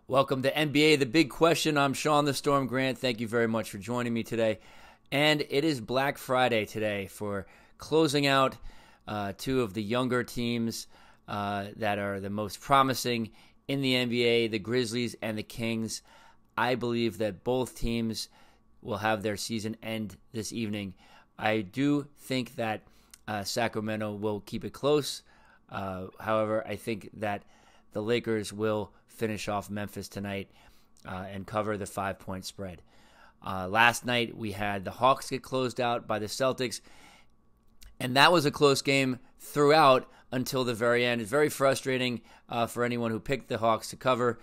Welcome to NBA The Big Question. I'm Sean the Storm Grant. Thank you very much for joining me today. And it is Black Friday today for closing out two of the younger teams that are the most promising in the NBA, the Grizzlies and the Kings. I believe that both teams will have their season end this evening. I do think that Sacramento will keep it close. However, I think that the Lakers will finish off Memphis tonight and cover the 5-point spread. Last night, we had the Hawks get closed out by the Celtics, and that was a close game throughout until the very end. It's very frustrating for anyone who picked the Hawks to cover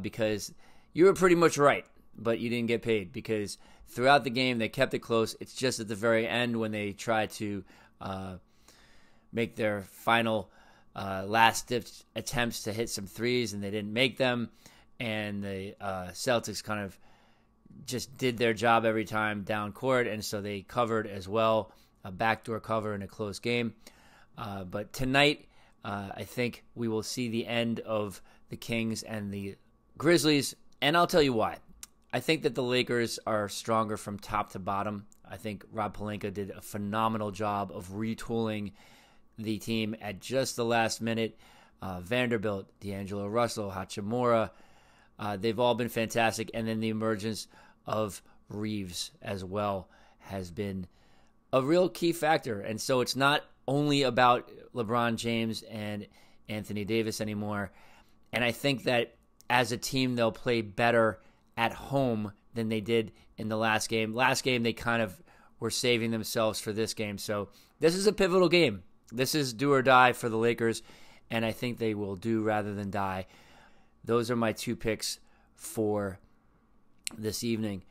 because you were pretty much right, but you didn't get paid because throughout the game, they kept it close. It's just at the very end when they tried to make their final last-ditch attempts to hit some threes, and they didn't make them. And the Celtics kind of just did their job every time down court, and so they covered as well, a backdoor cover in a close game. But tonight, I think we will see the end of the Kings and the Grizzlies, and I'll tell you why. I think that the Lakers are stronger from top to bottom. I think Rob Pelinka did a phenomenal job of retooling the team at just the last minute. Vanderbilt, D'Angelo Russell, Hachimura, they've all been fantastic. And then the emergence of Reeves as well has been a real key factor. And so it's not only about LeBron James and Anthony Davis anymore. And I think that as a team, they'll play better at home than they did in the last game. Last game, they kind of were saving themselves for this game. So this is a pivotal game. This is do or die for the Lakers, and I think they will do rather than die. Those are my two picks for this evening.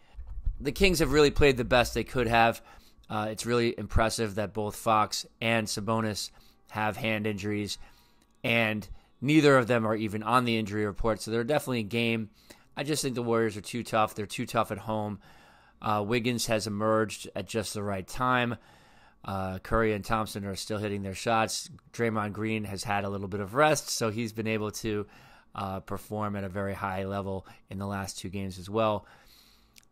The Kings have really played the best they could have. It's really impressive that both Fox and Sabonis have hand injuries, and neither of them are even on the injury report, so they're definitely a game. I just think the Warriors are too tough. They're too tough at home. Wiggins has emerged at just the right time. Curry and Thompson are still hitting their shots. Draymond Green has had a little bit of rest, so he's been able to perform at a very high level in the last two games as well.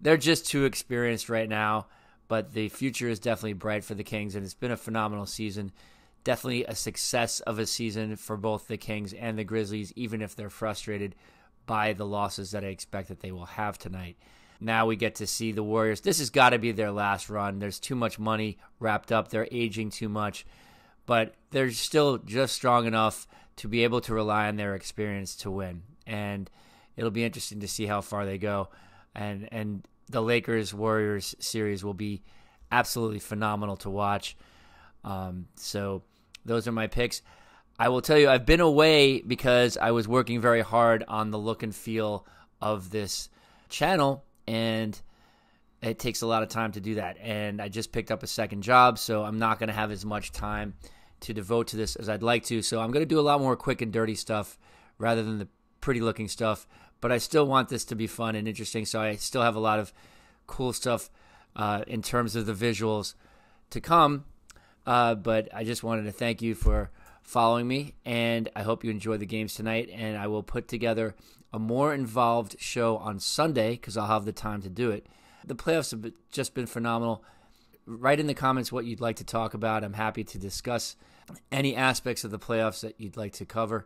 They're just too experienced right now, but the future is definitely bright for the Kings, and it's been a phenomenal season. Definitely a success of a season for both the Kings and the Grizzlies, even if they're frustrated by the losses that I expect that they will have tonight. Now we get to see the Warriors. This has got to be their last run. There's too much money wrapped up. They're aging too much. But they're still just strong enough to be able to rely on their experience to win. And it'll be interesting to see how far they go. And the Lakers-Warriors series will be absolutely phenomenal to watch. So those are my picks. I will tell you, I've been away because I was working very hard on the look and feel of this channel. And it takes a lot of time to do that. And I just picked up a second job, so I'm not going to have as much time to devote to this as I'd like to. So I'm going to do a lot more quick and dirty stuff rather than the pretty-looking stuff. But I still want this to be fun and interesting, so I still have a lot of cool stuff in terms of the visuals to come. But I just wanted to thank you for following me, and I hope you enjoy the games tonight. And I will put together a more involved show on Sunday because I'll have the time to do it. The playoffs have just been phenomenal. Write in the comments what you'd like to talk about. I'm happy to discuss any aspects of the playoffs that you'd like to cover.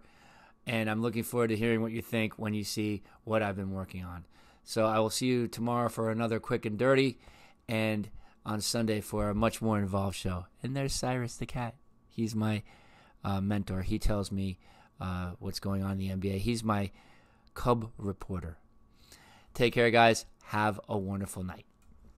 And I'm looking forward to hearing what you think when you see what I've been working on. So I will see you tomorrow for another quick and dirty, and on Sunday for a much more involved show. And there's Cyrus the cat. He's my mentor. He tells me what's going on in the NBA. He's my Cub reporter. Take care, guys. Have a wonderful night.